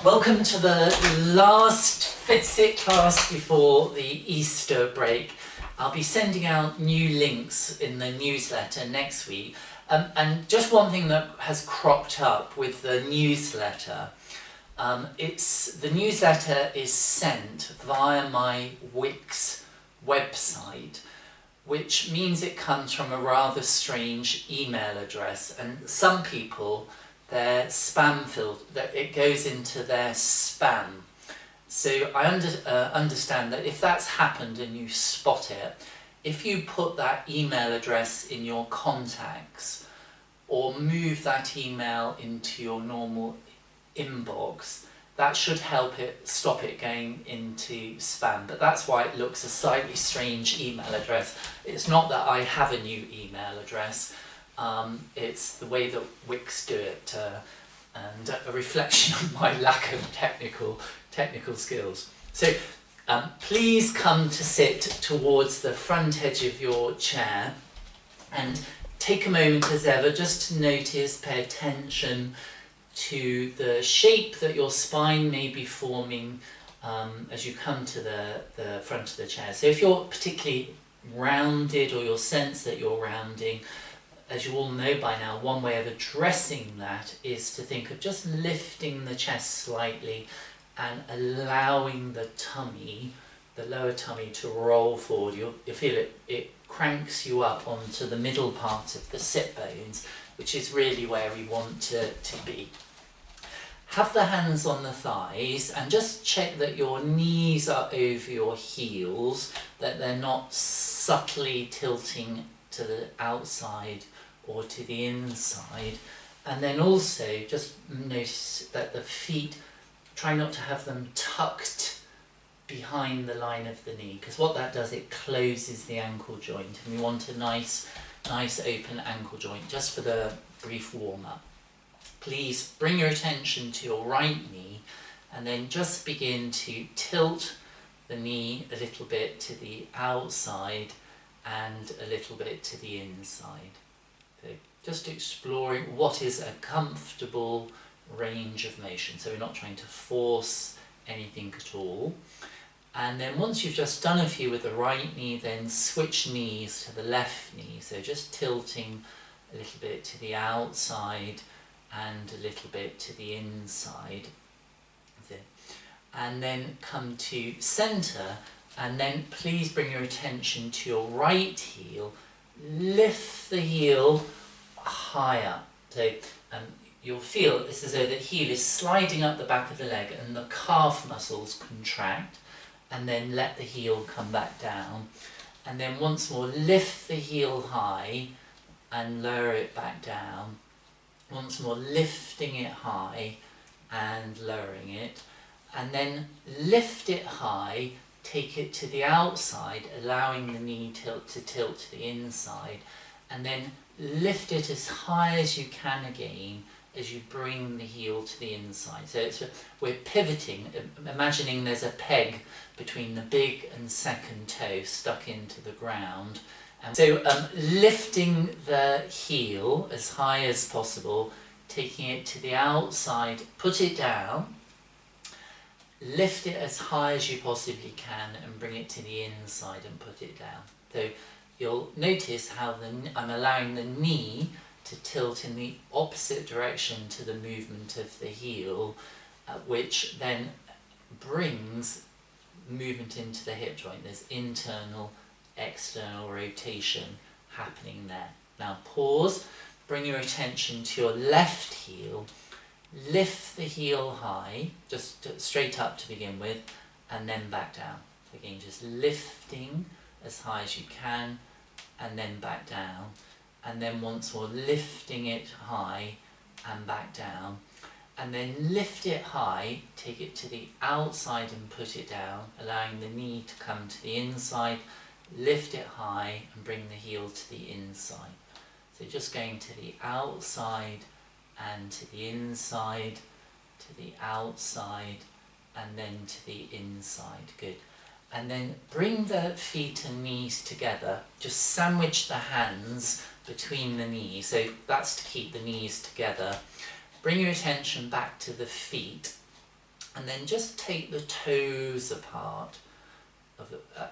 Welcome to the last physic class before the Easter break. I'll be sending out new links in the newsletter next week. And just one thing that has cropped up with the newsletter, the newsletter is sent via my Wix website, which means it comes from a rather strange email address, and some people, their spam filter, that it goes into their spam. So I understand that if that's happened and you spot it, if you put that email address in your contacts or move that email into your normal inbox, that should help it stop it going into spam. But that's why it looks a slightly strange email address. It's not that I have a new email address. It's the way that Wix do it, and a reflection of my lack of technical skills. So please come to sit towards the front edge of your chair and take a moment as ever just to notice, pay attention to the shape that your spine may be forming as you come to the front of the chair. So if you're particularly rounded, or you'll sense that you're rounding, as you all know by now, one way of addressing that is to think of just lifting the chest slightly and allowing the tummy, the lower tummy, to roll forward. You'll feel it cranks you up onto the middle part of the sit bones, which is really where we want to be. Have the hands on the thighs and just check that your knees are over your heels, that they're not subtly tilting to the outside or to the inside. And then also just notice that the feet, try not to have them tucked behind the line of the knee, because what that does, it closes the ankle joint, and we want a nice open ankle joint just for the brief warm-up. Please bring your attention to your right knee and then just begin to tilt the knee a little bit to the outside and a little bit to the inside. So just exploring what is a comfortable range of motion. So we're not trying to force anything at all. And then once you've just done a few with the right knee, then switch knees to the left knee. So just tilting a little bit to the outside and a little bit to the inside. And then come to centre, and then please bring your attention to your right heel. Lift the heel high up. So you'll feel it's as though the heel is sliding up the back of the leg and the calf muscles contract, and then let the heel come back down. And then once more, lift the heel high and lower it back down. Once more, lifting it high and lowering it. And then lift it high, take it to the outside, allowing the knee to tilt to the inside. And then lift it as high as you can again as you bring the heel to the inside. So we're pivoting, imagining there's a peg between the big and second toe stuck into the ground. And so lifting the heel as high as possible, taking it to the outside, put it down, lift it as high as you possibly can and bring it to the inside and put it down. So you'll notice how I'm allowing the knee to tilt in the opposite direction to the movement of the heel, which then brings movement into the hip joint. There's internal, external rotation happening there. Now pause, bring your attention to your left heel, lift the heel high, just straight up to begin with, and then back down. So again, just lifting as high as you can, and then back down. And then once more, lifting it high and back down. And then lift it high, take it to the outside and put it down, allowing the knee to come to the inside. Lift it high and bring the heel to the inside. So just going to the outside and to the inside, to the outside and then to the inside. Good. And then bring the feet and knees together. Just sandwich the hands between the knees. So that's to keep the knees together. Bring your attention back to the feet And then just take the toes apart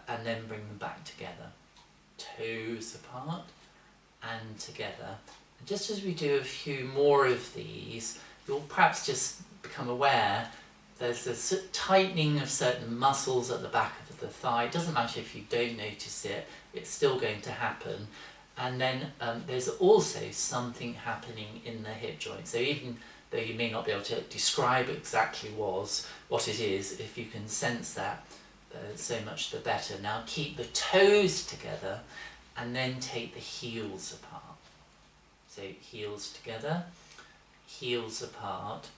and then bring them back together. Toes apart and together. And just as we do a few more of these, you'll perhaps just become aware there's a tightening of certain muscles at the back of the thigh. It doesn't matter if you don't notice it, it's still going to happen. And then there's also something happening in the hip joint. So even though you may not be able to describe exactly what it is, if you can sense that, so much the better. Now keep the toes together and then take the heels apart. So heels together, heels apart,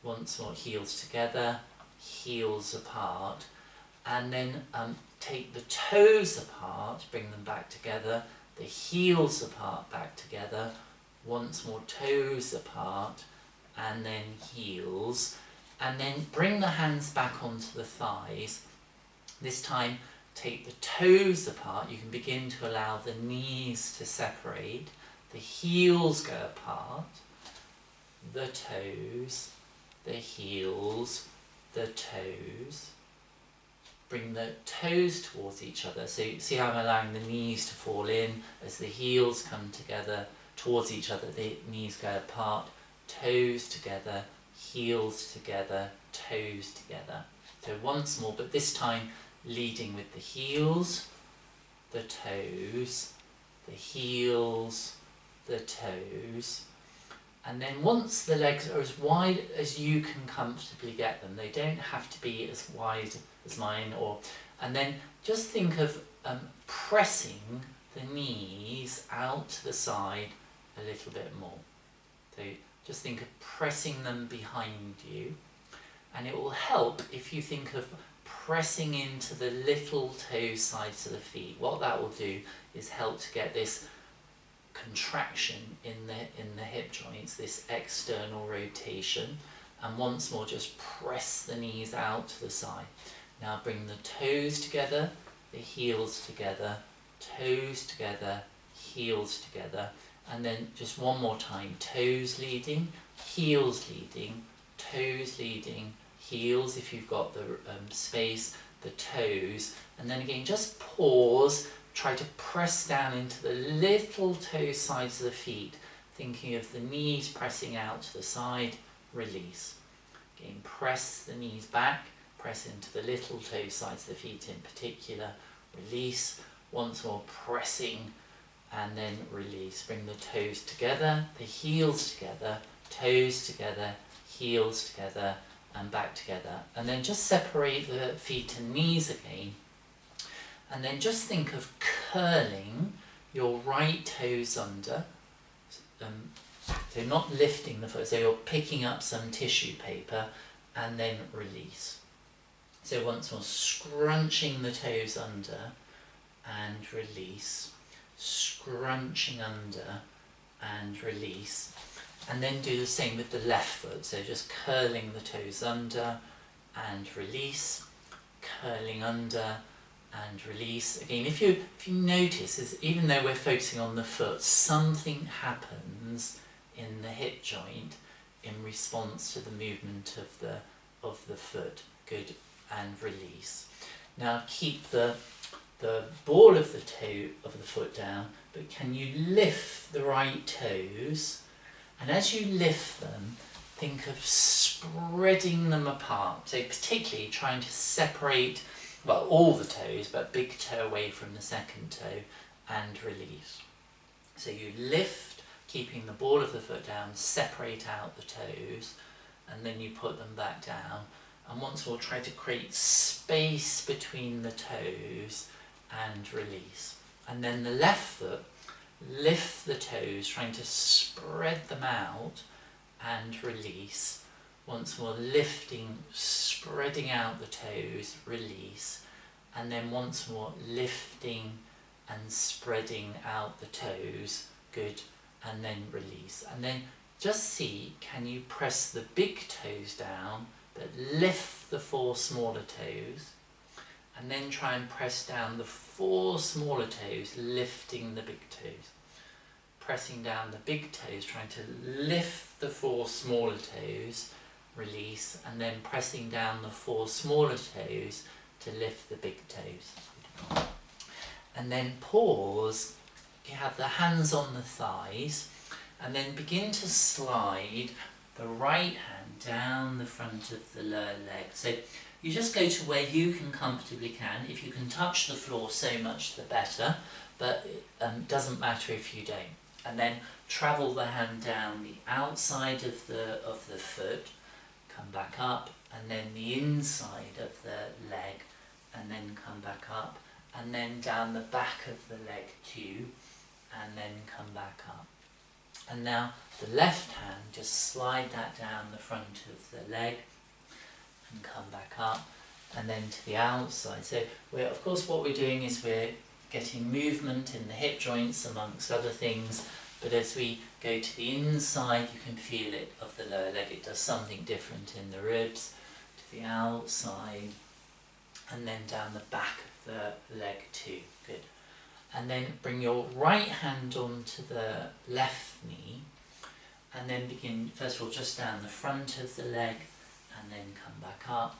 once more heels together, heels apart, and then take the toes apart, bring them back together, the heels apart, back together, once more toes apart, and then heels, and then bring the hands back onto the thighs. This time take the toes apart. You can begin to allow the knees to separate, the heels go apart, the toes, the heels, the toes. Bring the toes towards each other. So you see how I'm allowing the knees to fall in as the heels come together towards each other, the knees go apart, toes together, heels together, toes together. So once more, but this time leading with the heels, the toes, the heels, the toes. And then once the legs are as wide as you can comfortably get them, they don't have to be as wide as mine, and then just think of pressing the knees out to the side a little bit more. So just think of pressing them behind you, and it will help if you think of pressing into the little toe sides of the feet. What that will do is help to get this contraction in the hip joints, this external rotation, and once more just press the knees out to the side. Now bring the toes together, the heels together, toes together, heels together, and then just one more time, toes leading, heels leading, toes leading, heels if you've got the space, the toes, and then again just pause. Try to press down into the little toe sides of the feet, thinking of the knees pressing out to the side, release. Again, press the knees back, press into the little toe sides of the feet in particular, release. Once more pressing and then release. Bring the toes together, the heels together, toes together, heels together, and back together. And then just separate the feet and knees again. And then just think of curling your right toes under, so not lifting the foot, so you're picking up some tissue paper and then release. So once more, scrunching the toes under and release, scrunching under and release. And then do the same with the left foot, so just curling the toes under and release, curling under and release. Again, if you notice, is even though we're focusing on the foot, something happens in the hip joint in response to the movement of the foot. Good, and release. Now keep the ball of the toe of the foot down, but can you lift the right toes? And as you lift them, think of spreading them apart. So particularly trying to separate, well, all the toes, but big toe away from the second toe, and release. So you lift, keeping the ball of the foot down, separate out the toes, and then you put them back down. And once more, try to create space between the toes and release. And then the left foot, lift the toes, trying to spread them out and release. Once more, lifting, spreading out the toes, release, and then once more lifting and spreading out the toes, good, and then release. And then just see, can you press the big toes down, but lift the 4 smaller toes, and then try and press down the 4 smaller toes, lifting the big toes. Pressing down the big toes, trying to lift the 4 smaller toes, release, and then pressing down the 4 smaller toes to lift the big toes. And then pause, you have the hands on the thighs, and then begin to slide the right hand down the front of the lower leg. So you just go to where you can comfortably If you can touch the floor, so much the better, but it doesn't matter if you don't. And then travel the hand down the outside of the foot, come back up, and then the inside of the leg, and then come back up, and then down the back of the leg too, and then come back up. And now the left hand, just slide that down the front of the leg and come back up, and then to the outside. So of course what we're doing is we're getting movement in the hip joints amongst other things, but as we go to the inside you can feel it of the lower leg. It does something different in the ribs, to the outside, and then down the back of the leg too. Good. And then bring your right hand onto the left knee, and then begin, first of all, just down the front of the leg, and then come back up,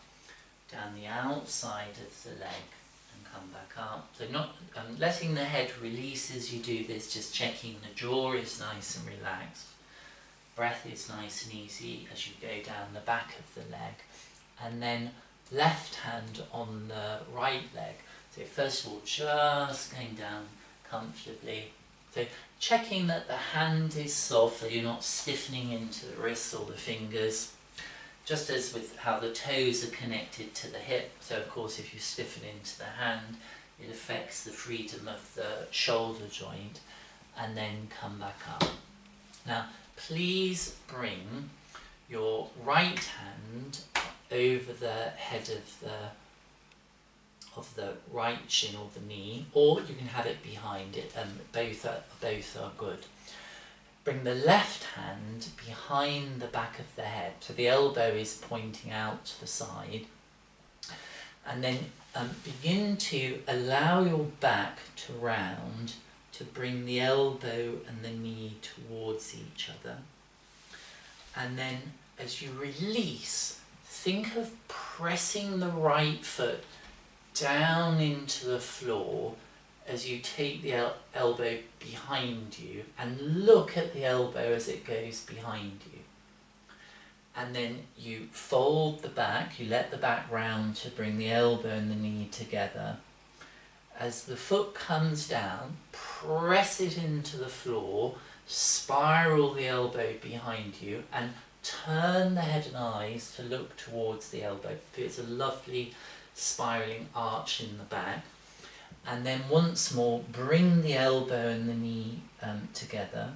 down the outside of the leg, and come back up. So not letting the head release as you do this, just checking the jaw is nice and relaxed. Breath is nice and easy as you go down the back of the leg. And then left hand on the right leg. So first of all, just going down comfortably. So checking that the hand is soft, so you're not stiffening into the wrists or the fingers. Just as with how the toes are connected to the hip. So of course if you stiffen into the hand, it affects the freedom of the shoulder joint. And then come back up. Now please bring your right hand over the head of the right shin or the knee, or you can have it behind it, both are good. Bring the left hand behind the back of the head, so the elbow is pointing out to the side, and then begin to allow your back to round, to bring the elbow and the knee towards each other. And then as you release, think of pressing the right foot down into the floor as you take the elbow behind you, and look at the elbow as it goes behind you. And then you fold the back, you let the back round to bring the elbow and the knee together. As the foot comes down, press it into the floor, spiral the elbow behind you, and turn the head and eyes to look towards the elbow. It's a lovely spiraling arch in the back. And then once more, bring the elbow and the knee together,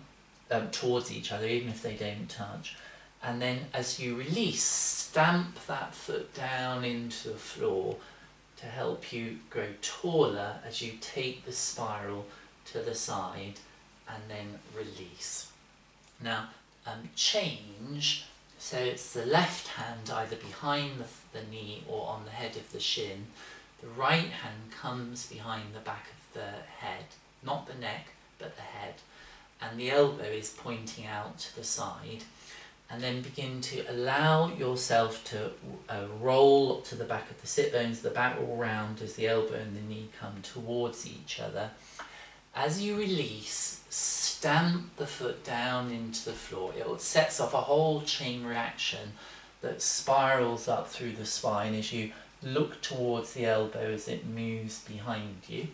towards each other, even if they don't touch. And then as you release, stamp that foot down into the floor to help you grow taller as you take the spiral to the side, and then release. Now change, so it's the left hand either behind the knee or on the head of the shin. The right hand comes behind the back of the head, not the neck, but the head. And the elbow is pointing out to the side. And then begin to allow yourself to roll up to the back of the sit bones, the back will round as the elbow and the knee come towards each other. As you release, stamp the foot down into the floor. It sets off a whole chain reaction that spirals up through the spine as you look towards the elbow as it moves behind you.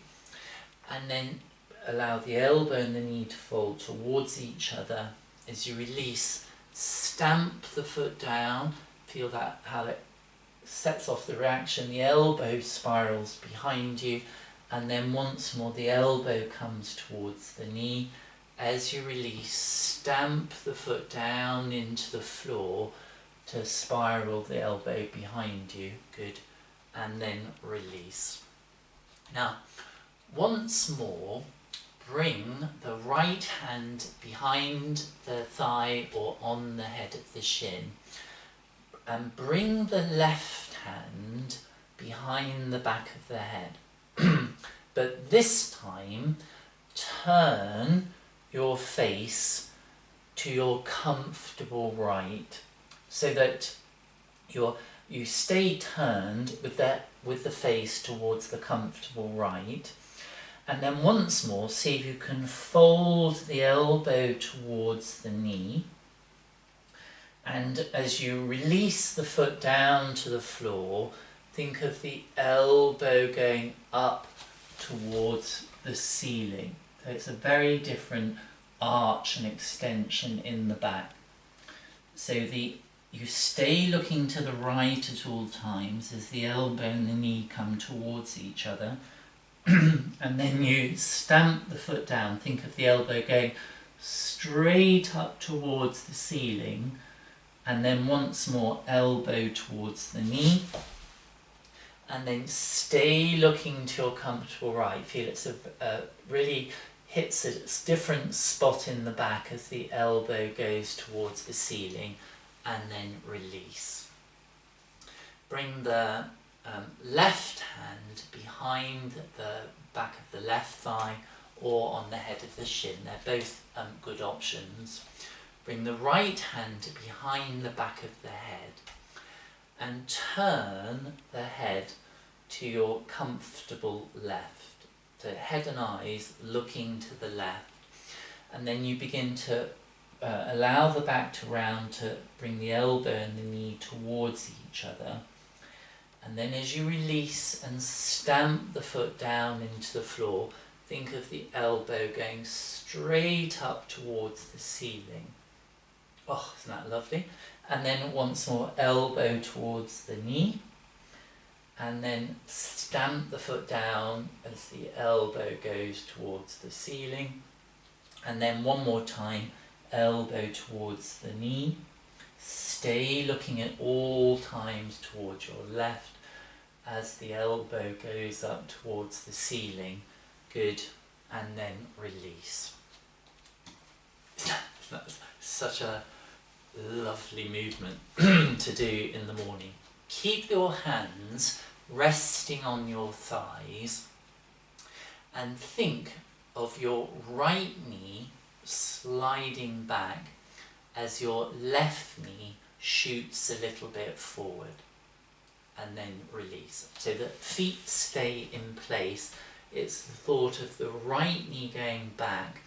And then allow the elbow and the knee to fold towards each other. As you release, stamp the foot down. Feel that how it sets off the reaction. The elbow spirals behind you, and then once more the elbow comes towards the knee. As you release, stamp the foot down into the floor to spiral the elbow behind you. Good. And then release. Now once more, bring the right hand behind the thigh or on the head of the shin, and bring the left hand behind the back of the head. But this time, turn your face to your comfortable right, so that you stay turned with the face towards the comfortable right, and then once more see if you can fold the elbow towards the knee, and as you release the foot down to the floor, think of the elbow going up towards the ceiling. So it's a very different arch and extension in the back. So you stay looking to the right at all times as the elbow and the knee come towards each other. And then you stamp the foot down. Think of the elbow going straight up towards the ceiling, and then once more elbow towards the knee, and then stay looking to your comfortable right. Feel it's really hits a different spot in the back as the elbow goes towards the ceiling, and then release. Bring the left hand behind the back of the left thigh or on the head of the shin. They're both good options. Bring the right hand behind the back of the head and turn the head to your comfortable left. So head and eyes looking to the left. And then you begin to allow the back to round, to bring the elbow and the knee towards each other. And then as you release and stamp the foot down into the floor, think of the elbow going straight up towards the ceiling. Oh, isn't that lovely? And then once more, elbow towards the knee. And then stamp the foot down as the elbow goes towards the ceiling. And then one more time, elbow towards the knee. Stay looking at all times towards your left as the elbow goes up towards the ceiling. Good. And then release. That's such a lovely movement to do in the morning. Keep your hands resting on your thighs and think of your right knee sliding back as your left knee shoots a little bit forward, and then release. So the feet stay in place. It's the thought of the right knee going back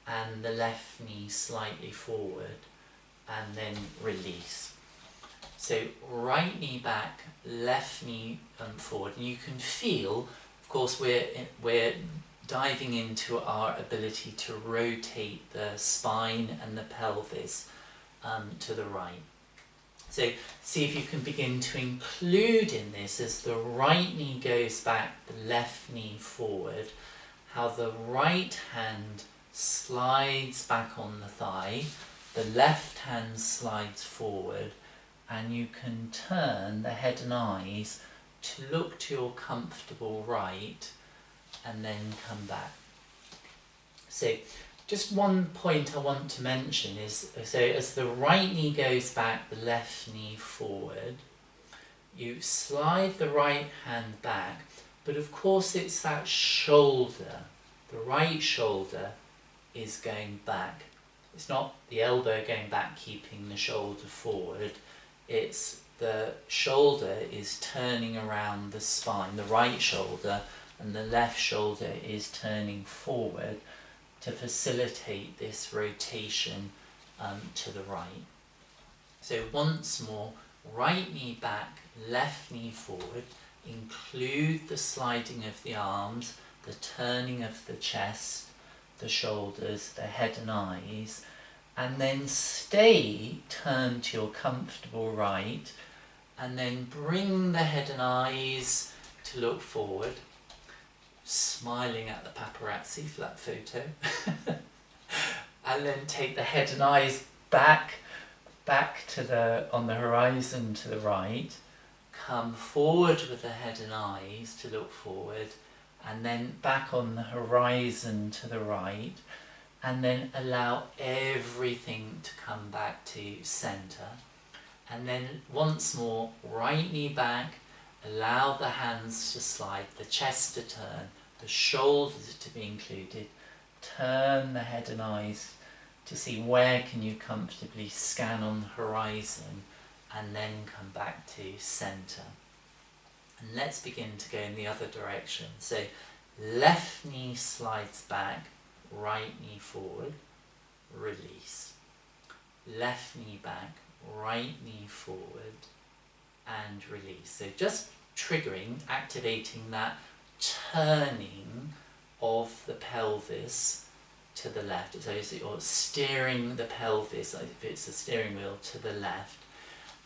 and the left knee slightly forward, and then release. So right knee back, left knee forward, and you can feel, of course, we're diving into our ability to rotate the spine and the pelvis to the right. So see if you can begin to include in this, as the right knee goes back, the left knee forward, how the right hand slides back on the thigh, the left hand slides forward, and you can turn the head and eyes to look to your comfortable right, and then come back. So just one point I want to mention is, so as the right knee goes back, the left knee forward, you slide the right hand back, but of course it's that shoulder, the right shoulder is going back. It's not the elbow going back keeping the shoulder forward, it's the shoulder is turning around the spine, the right shoulder, and the left shoulder is turning forward to facilitate this rotation to the right. So once more, right knee back, left knee forward, include the sliding of the arms, the turning of the chest, the shoulders, the head and eyes, and then stay turned to your comfortable right, and then bring the head and eyes to look forward, smiling at the paparazzi for that photo. And then take the head and eyes back to on the horizon to the right, come forward with the head and eyes to look forward, and then back on the horizon to the right, and then allow everything to come back to center. And then once more, right knee back, allow the hands to slide, the chest to turn, the shoulders to be included, turn the head and eyes to see where can you comfortably scan on the horizon, and then come back to centre. And let's begin to go in the other direction. So left knee slides back, right knee forward, release. Left knee back, right knee forward, and release. So just triggering, activating that turning of the pelvis to the left. So you're steering the pelvis, like if it's a steering wheel, to the left.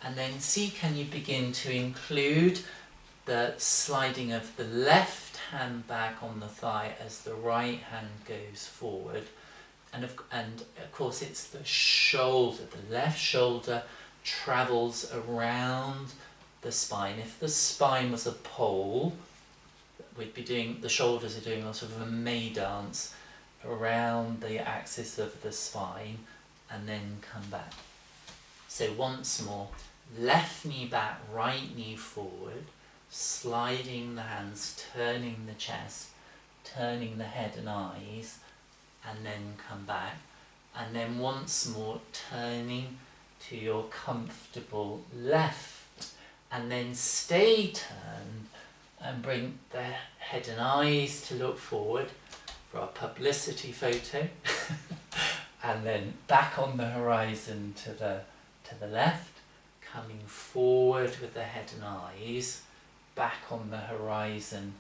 And then see, can you begin to include the sliding of the left hand back on the thigh as the right hand goes forward. And of course it's the shoulder, the left shoulder travels around the spine. If the spine was a pole, we'd be doing, the shoulders are doing a sort of a May dance around the axis of the spine and then come back. So once more, left knee back, right knee forward, sliding the hands, turning the chest, turning the head and eyes, and then come back. And then once more, turning to your comfortable left, and then stay turned and bring the head and eyes to look forward for our publicity photo and then back on the horizon to the left, coming forward with the head and eyes, back on the horizon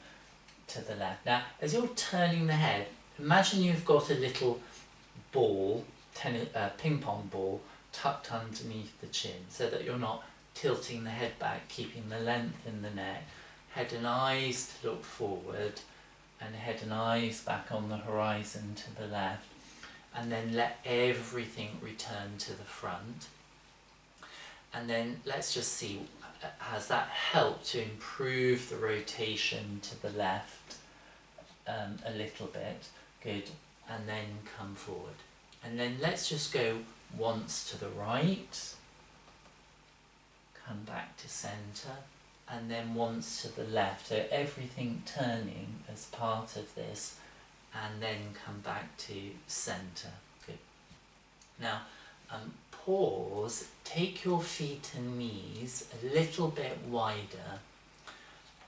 to the left. Now as you're turning the head, imagine you've got a little ball, ping pong ball, tucked underneath the chin so that you're not tilting the head back, keeping the length in the neck. Head and eyes to look forward, and head and eyes back on the horizon to the left, and then let everything return to the front. And then let's just see, has that helped to improve the rotation to the left a little bit? Good. And then come forward. And then let's just go once to the right, come back to centre, and then once to the left. So everything turning as part of this, and then come back to centre. Good. Now pause, take your feet and knees a little bit wider,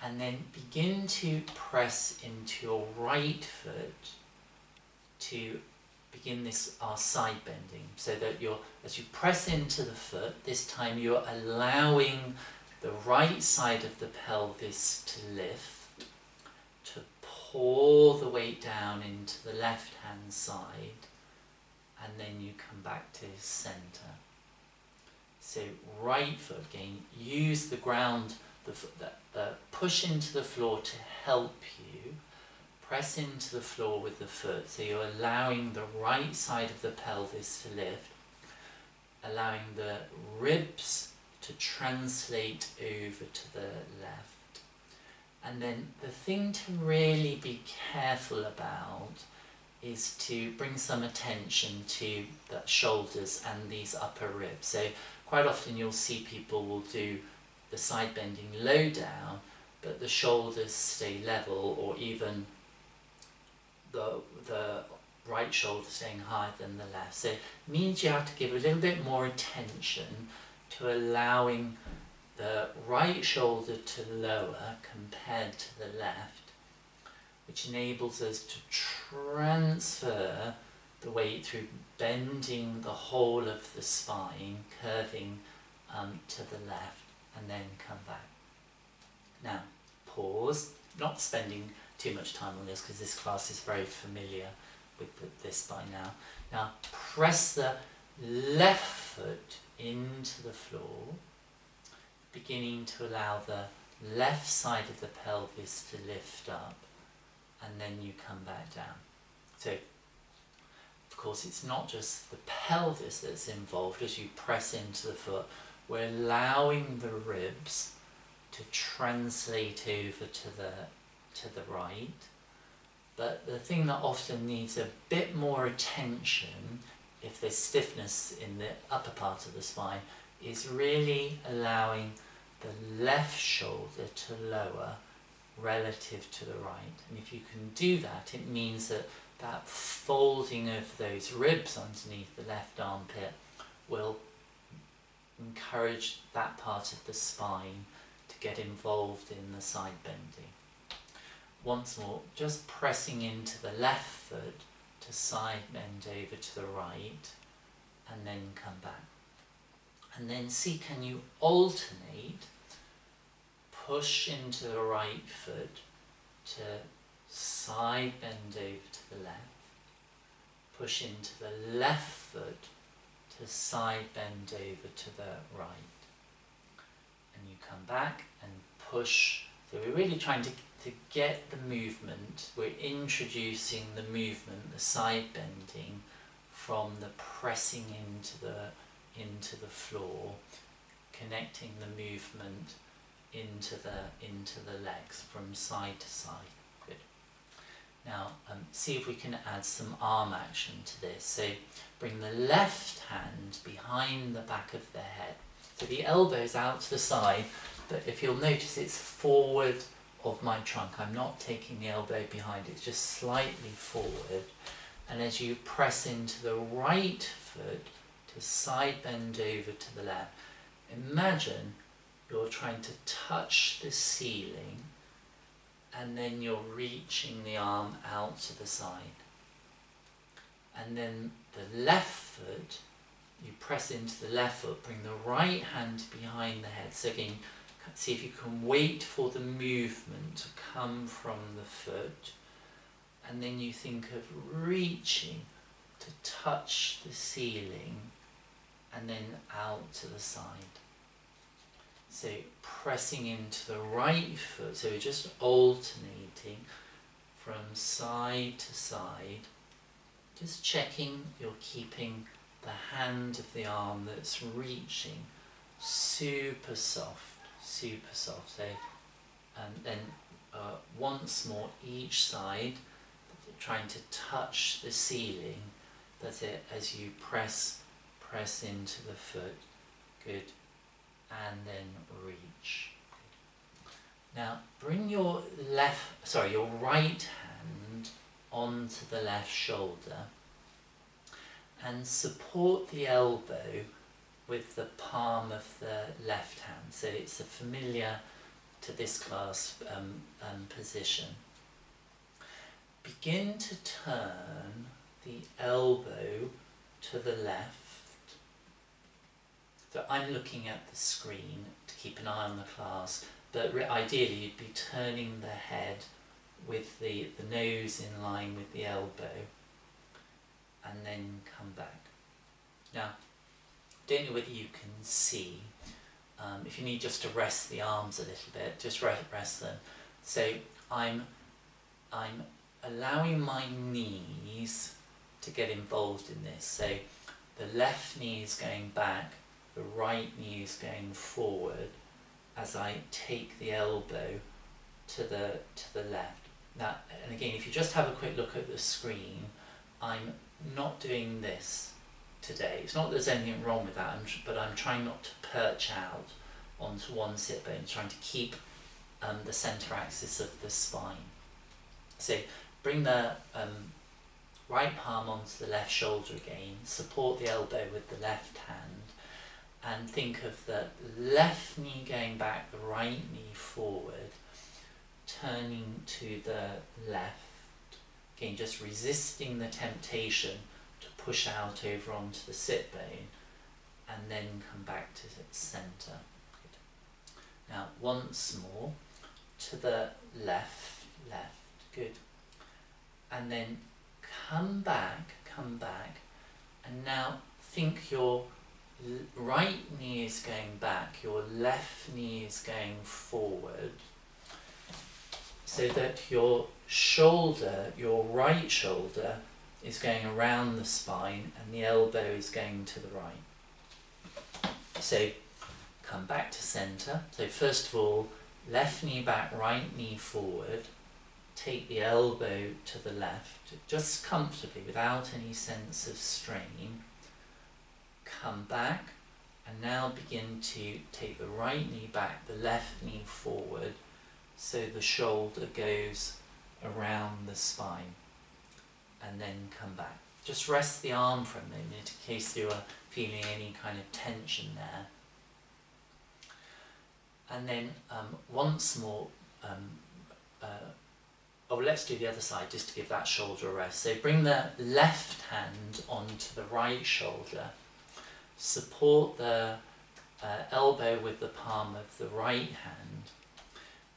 and then begin to press into your right foot to begin our side bending, so that as you press into the foot, this time you're allowing the right side of the pelvis to lift, to pour the weight down into the left hand side, and then you come back to centre. So right foot again, use the ground, the push into the floor to help you. Press into the floor with the foot, so you're allowing the right side of the pelvis to lift, allowing the ribs to translate over to the left. And then the thing to really be careful about is to bring some attention to the shoulders and these upper ribs. So quite often you'll see people will do the side bending low down, but the shoulders stay level, or even the right shoulder staying higher than the left. So it means you have to give a little bit more attention to allowing the right shoulder to lower compared to the left, which enables us to transfer the weight through bending the whole of the spine, curving to the left, and then come back. Now pause, not spending too much time on this because this class is very familiar with this by now. Now press the left foot into the floor, beginning to allow the left side of the pelvis to lift up, and then you come back down. So of course it's not just the pelvis that's involved as you press into the foot, we're allowing the ribs to translate over to the right. But the thing that often needs a bit more attention, if there's stiffness in the upper part of the spine, is really allowing the left shoulder to lower relative to the right. And if you can do that, it means that that folding of those ribs underneath the left armpit will encourage that part of the spine to get involved in the side bending. Once more, just pressing into the left foot to side bend over to the right, and then come back. And then see, can you alternate, push into the right foot to side bend over to the left, push into the left foot to side bend over to the right, and you come back and push. So we're really trying to get the movement, we're introducing the movement, the side bending, from the pressing into the floor, connecting the movement into the legs from side to side. Good. Now see if we can add some arm action to this. So bring the left hand behind the back of the head. So the elbow's out to the side, but if you'll notice it's forward of my trunk. I'm not taking the elbow behind, it's just slightly forward. And as you press into the right foot to side bend over to the left, imagine you're trying to touch the ceiling and then you're reaching the arm out to the side. And then the left foot, you press into the left foot, bring the right hand behind the head. So again, see if you can wait for the movement to come from the foot, and then you think of reaching to touch the ceiling and then out to the side. So pressing into the right foot, so we're just alternating from side to side, just checking you're keeping the hand of the arm that's reaching super soft. Super soft. So, and then once more each side, trying to touch the ceiling. That's it. As you press into the foot. Good. And then reach. Good. Now bring your right hand onto the left shoulder and support the elbow with the palm of the left hand. So it's a familiar to this class position. Begin to turn the elbow to the left. So I'm looking at the screen to keep an eye on the class, but ideally you'd be turning the head with the nose in line with the elbow, and then come back. Now, don't know whether you can see, if you need just to rest the arms a little bit, just rest them. So I'm allowing my knees to get involved in this. So the left knee is going back, the right knee is going forward as I take the elbow to the left. Now, and again, if you just have a quick look at the screen, I'm not doing this today. It's not that there's anything wrong with that, but I'm trying not to perch out onto one sit bone, trying to keep the centre axis of the spine. So bring the right palm onto the left shoulder again, support the elbow with the left hand, and think of the left knee going back, the right knee forward, turning to the left. Again, just resisting the temptation to push out over onto the sit bone, and then come back to the centre. Now once more to the left, good. And then come back, and now think your right knee is going back, your left knee is going forward, so that your shoulder, your right shoulder, is going around the spine and the elbow is going to the right. So come back to centre. So first of all, left knee back, right knee forward. Take the elbow to the left, just comfortably, without any sense of strain. Come back, and now begin to take the right knee back, the left knee forward, so the shoulder goes around the spine, and then come back. Just rest the arm for a minute in case you are feeling any kind of tension there. and then once more, oh, let's do the other side just to give that shoulder a rest. So bring the left hand onto the right shoulder, support the elbow with the palm of the right hand,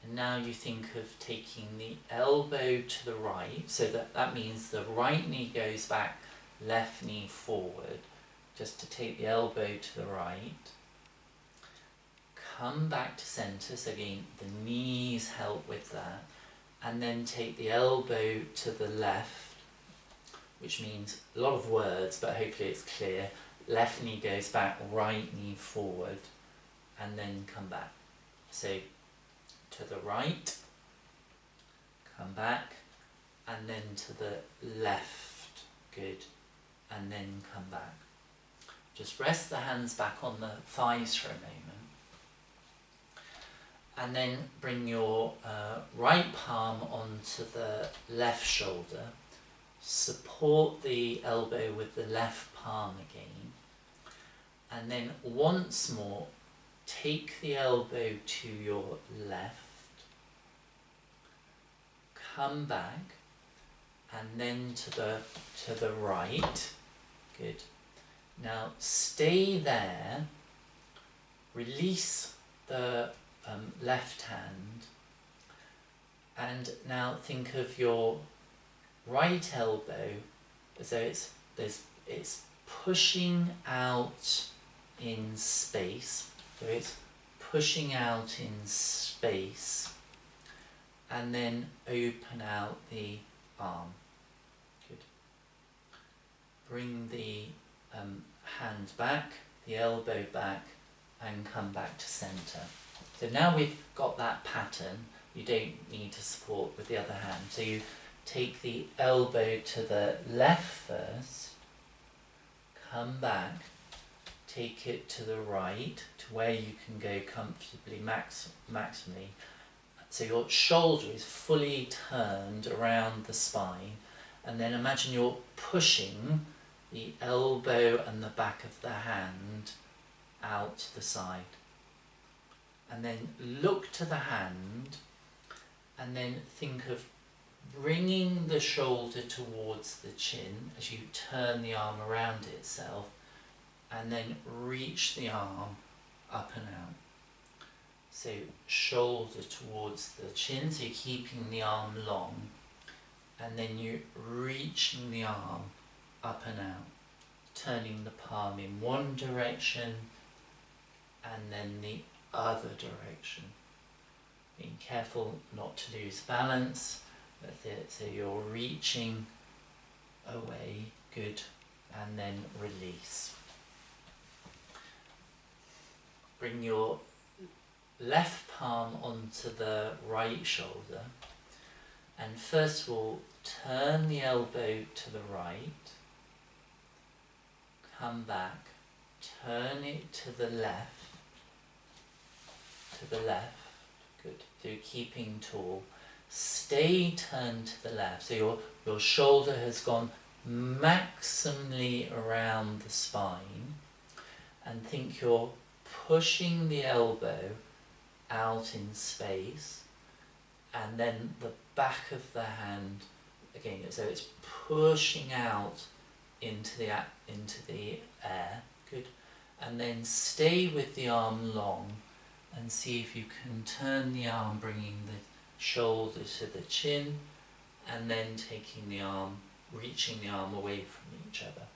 and now you think of taking the elbow to the right, so that means the right knee goes back, left knee forward, just to take the elbow to the right. Come back to centre, so again the knees help with that, and then take the elbow to the left, which means a lot of words, but hopefully it's clear. Left knee goes back, right knee forward, and then come back. So to the right, come back, and then to the left, good, and then come back. Just rest the hands back on the thighs for a moment. And then bring your right palm onto the left shoulder. Support the elbow with the left palm again. And then once more, take the elbow to your left. Come back. And then to the right. Good. Now stay there. Release the left hand, and now think of your right elbow as though it's pushing out in space. So it's pushing out in space, and then open out the arm. Good. Bring the hand back, the elbow back, and come back to centre. So now we've got that pattern, you don't need to support with the other hand. So you take the elbow to the left first, come back, take it to the right, to where you can go comfortably, maximally. So your shoulder is fully turned around the spine, and then imagine you're pushing the elbow and the back of the hand out to the side. And then look to the hand, and then think of bringing the shoulder towards the chin as you turn the arm around itself, and then reach the arm up and out. So shoulder towards the chin, so you're keeping the arm long, and then you're reaching the arm up and out, turning the palm in one direction and then the other direction. Being careful not to lose balance, so you're reaching away, good, and then release. Bring your left palm onto the right shoulder, and first of all turn the elbow to the right, come back, turn it to the left, good, so keeping tall, stay turned to the left, so your shoulder has gone maximally around the spine, and think you're pushing the elbow out in space, and then the back of the hand again, so it's pushing out into the air, good, and then stay with the arm long and see if you can turn the arm, bringing the shoulder to the chin, and then taking the arm, reaching the arm away from each other.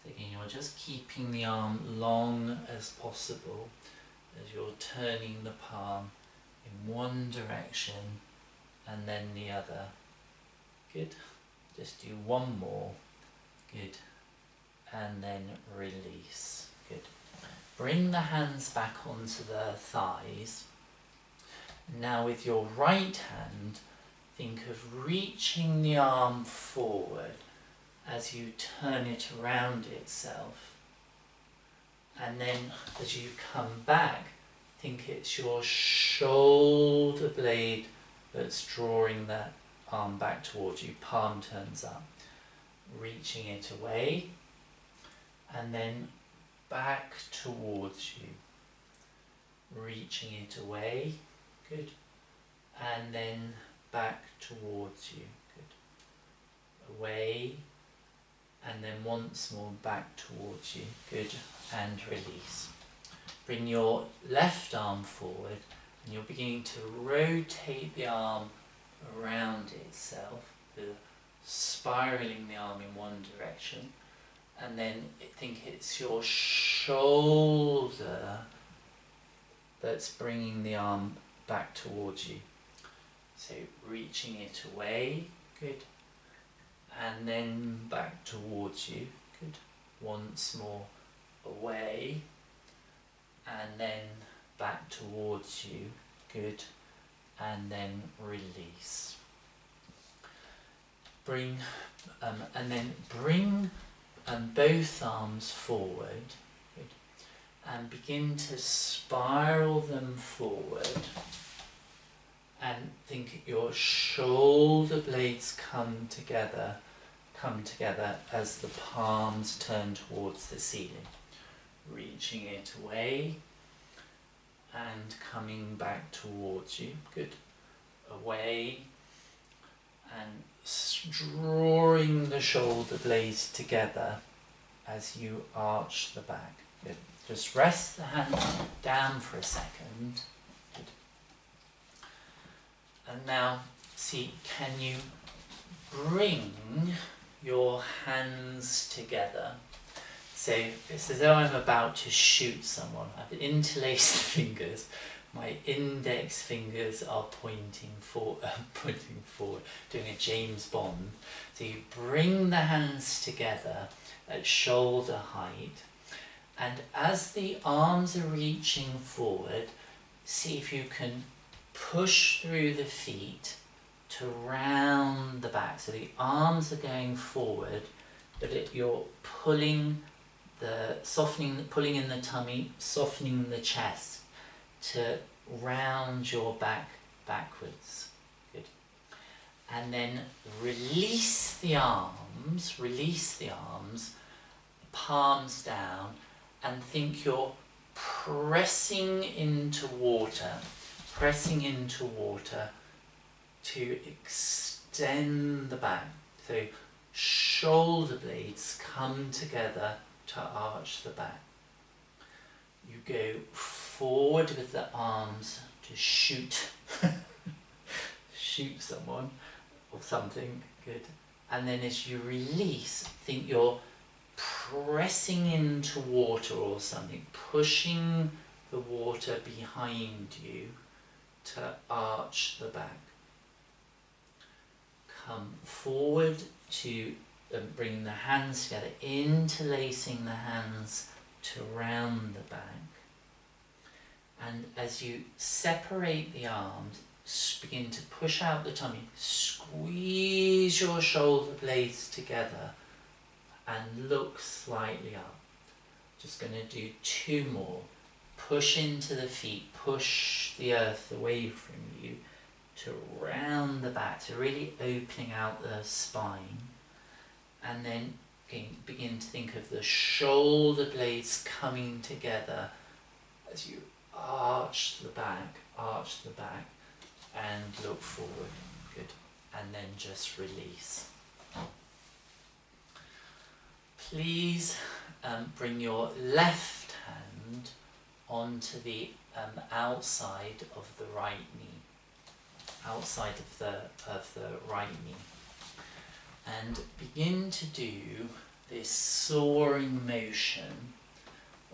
So again, you're just keeping the arm long as possible as you're turning the palm in one direction and then the other. Good. Just do one more. Good. And then release. Good. Bring the hands back onto the thighs. Now with your right hand, think of reaching the arm forward as you turn it around itself. And then as you come back, think it's your shoulder blade that's drawing that arm back towards you, palm turns up, reaching it away, and then back towards you. reaching it away, good, and then back towards you, good, away, and then once more back towards you, good, and release. Bring your left arm forward, and you're beginning to rotate the arm around itself, spiraling the arm in one direction, and then think it's your shoulder that's bringing the arm back towards you. So reaching it away, good, and then back towards you, good, once more away, and then back towards you, good, and then release. Bring both arms forward, good, and begin to spiral them forward, and think your shoulder blades come together as the palms turn towards the ceiling, reaching it away and coming back towards you, good, away, and drawing the shoulder blades together as you arch the back. Good. Just rest the hands down for a second. Good. And now, see, can you bring your hands together? So it's as though I'm about to shoot someone. I've interlaced fingers. My index fingers are pointing forward, doing a James Bond. So you bring the hands together at shoulder height, and as the arms are reaching forward, see if you can push through the feet to round the back. So the arms are going forward, but you're pulling pulling in the tummy, softening the chest to round your back backwards. Good. And then release the arms, palms down, and think you're pressing into water to extend the back. So shoulder blades come together to arch the back. You go forward with the arms to shoot someone or something, good. And then as you release, think you're pressing into water or something, pushing the water behind you to arch the back. Come forward to bring the hands together, interlacing the hands to round the back. And as you separate the arms, begin to push out the tummy, squeeze your shoulder blades together and look slightly up. Just going to do 2 more. Push into the feet, push the earth away from you to round the back, so really opening out the spine. And then begin to think of the shoulder blades coming together as you arch the back, and look forward. Good. And then just release. Please bring your left hand onto the outside of the right knee, outside of the right knee, and begin to do this soaring motion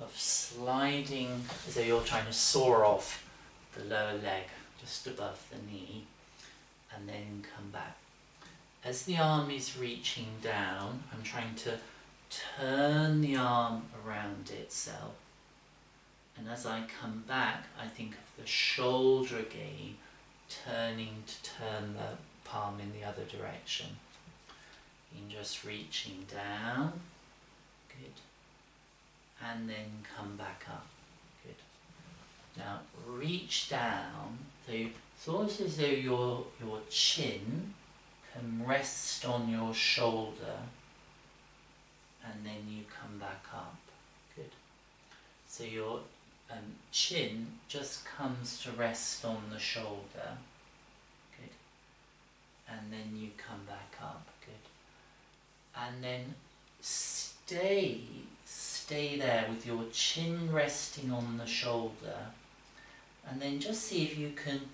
of sliding as though you're trying to soar off the lower leg just above the knee, and then come back. As the arm is reaching down, I'm trying to turn the arm around itself, and as I come back, I think of the shoulder again, turning to turn the palm in the other direction. And just reaching down, good, and then come back up, good. Now reach down, so it's almost as though your chin can rest on your shoulder, and then you come back up, good. So you're chin just comes to rest on the shoulder. Good. And then you come back up. Good. And then stay there with your chin resting on the shoulder. And then just see if you can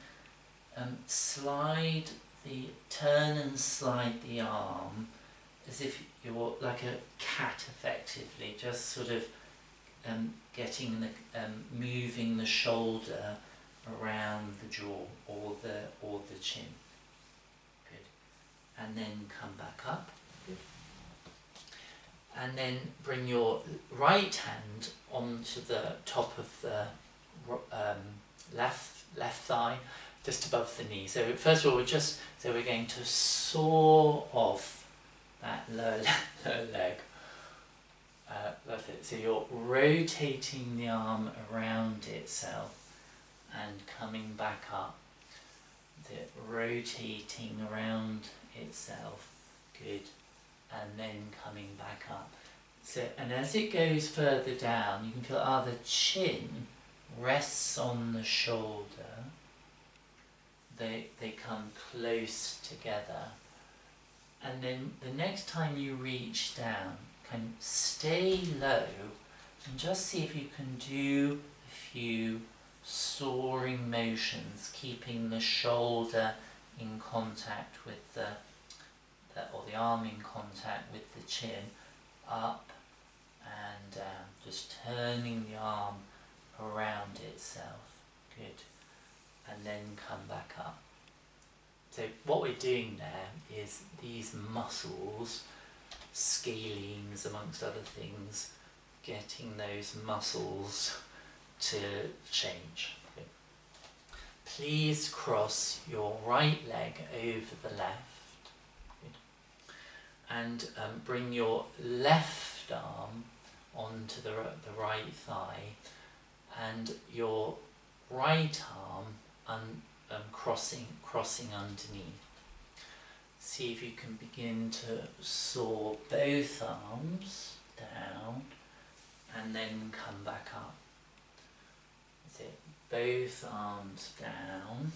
turn and slide the arm as if you're like a cat, effectively, just sort of getting the moving the shoulder around the jaw or the chin. Good. And then come back up. Good. And then bring your right hand onto the top of the left thigh, just above the knee. So first of all, we're going to saw off that lower leg. That's it. So you're rotating the arm around itself and coming back up. Rotating around itself. Good. And then coming back up. So, and as it goes further down, you can feel the chin rests on the shoulder. They come close together. And then the next time you reach down, can stay low and just see if you can do a few soaring motions, keeping the shoulder in contact with the arm in contact with the chin, up and down, just turning the arm around itself. Good. And then come back up. So what we're doing there is these muscles, scalenes amongst other things, getting those muscles to change. Okay. Please cross your right leg over the left. Good. And bring your left arm onto the right thigh and your right arm crossing underneath. See if you can begin to saw both arms down and then come back up. That's it. Both arms down.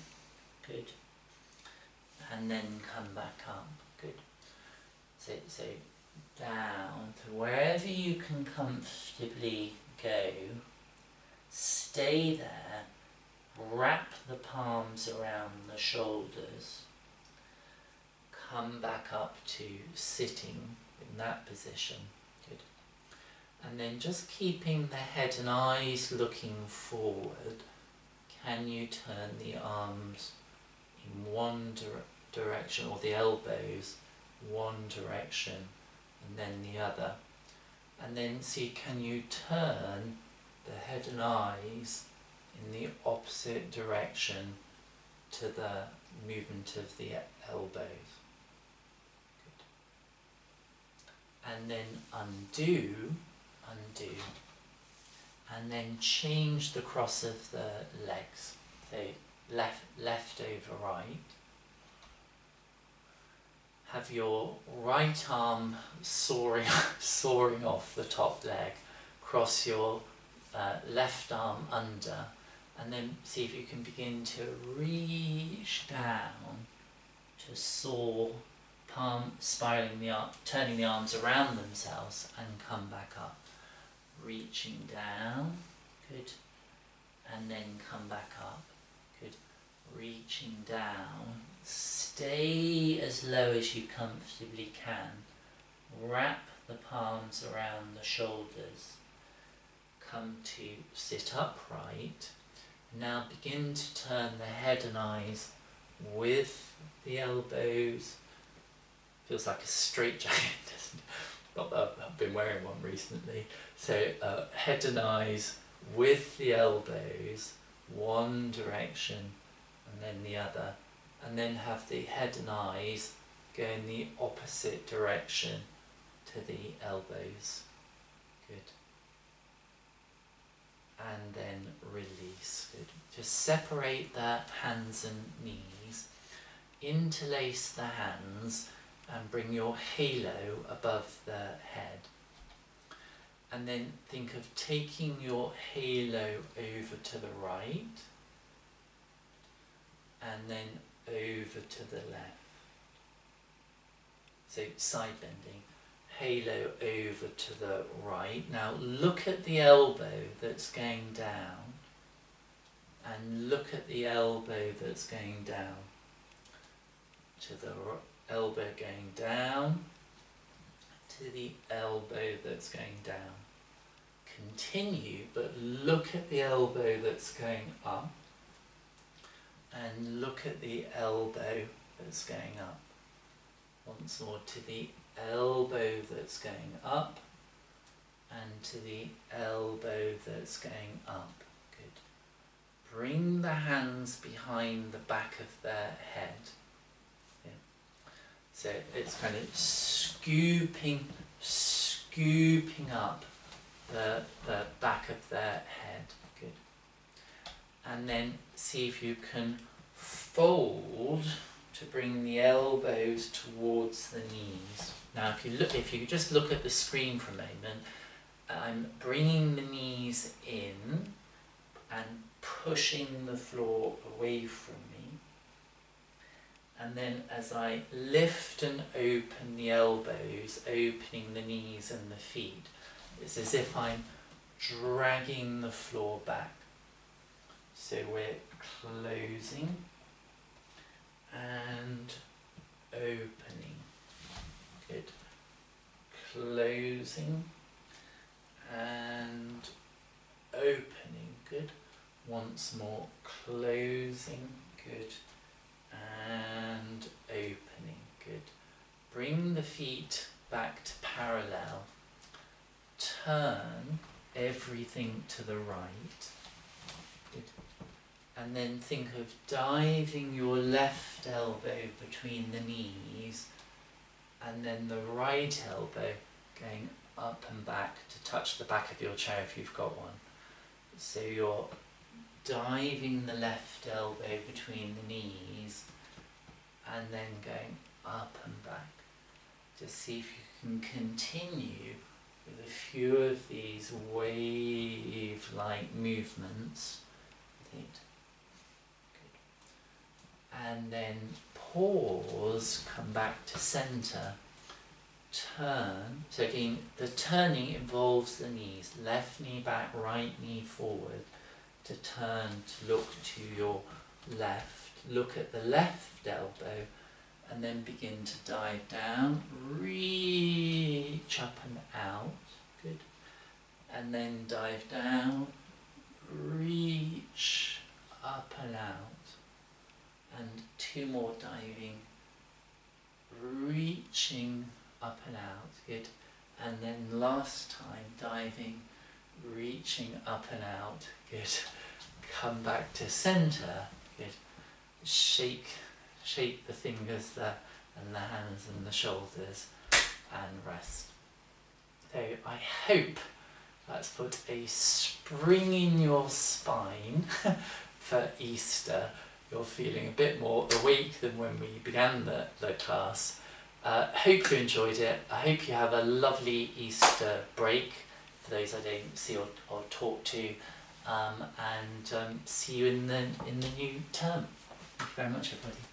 Good. And then come back up. Good. So down to wherever you can comfortably go. Stay there. Wrap the palms around the shoulders. Come back up to sitting in that position. Good. And then just keeping the head and eyes looking forward, can you turn the arms in one direction, or the elbows one direction and then the other? And then see, can you turn the head and eyes in the opposite direction to the movement of the elbows. Good. And then undo, and then change the cross of the legs. So left over right. Have your right arm soaring off the top leg. Cross your left arm under, and then see if you can begin to reach down to soar, palm spiraling the arm, turning the arms around themselves and come back up. Reaching down, good, and then come back up, good. Reaching down, stay as low as you comfortably can. Wrap the palms around the shoulders. Come to sit upright. Now begin to turn the head and eyes with the elbows. Feels like a straitjacket, doesn't it? Not that I've been wearing one recently. So head and eyes with the elbows, one direction and then the other. And then have the head and eyes go in the opposite direction to the elbows. Good. And then release. Good. Just separate the hands and knees, interlace the hands and bring your halo above the head. and then think of taking your halo over to the right, and then over to the left. So side bending, halo over to the right. Now look at the elbow that's going down, and look at the elbow that's going down. To the elbow going down, to the elbow that's going down. Continue, but look at the elbow that's going up, and look at the elbow that's going up. Once more, to the elbow that's going up, and to the elbow that's going up. Good. Bring the hands behind the back of their head. Yeah. So it's kind of scooping up the back of their head. Good. And then see if you can fold to bring the elbows towards the knees. Now if you just look at the screen for a moment, I'm bringing the knees in and pushing the floor away from me. And then as I lift and open the elbows, opening the knees and the feet, it's as if I'm dragging the floor back. So we're closing and opening. Good. Closing and opening. Good. Once more. Closing. Good. And opening. Good. Bring the feet back to parallel. Turn everything to the right. Good. And then think of diving your left elbow between the knees, and then the right elbow going up and back to touch the back of your chair if you've got one. So you're diving the left elbow between the knees and then going up and back. Just see if you can continue with a few of these wave-like movements. Good. And then pause, come back to centre, turn. So again, the turning involves the knees, left knee back, right knee forward, to turn, to look to your left, look at the left elbow, and then begin to dive down, reach up and out, good, and then dive down, reach up and out, and two more diving, reaching up and out, good, and then last time diving, reaching up and out, good, come back to centre, good, shake the fingers there and the hands and the shoulders and rest. So I hope that's put a spring in your spine for Easter. You're feeling a bit more awake than when we began the class. Hope you enjoyed it. I hope you have a lovely Easter break for those I don't see or talk to, and see you in the new term. Thank you very much, everybody.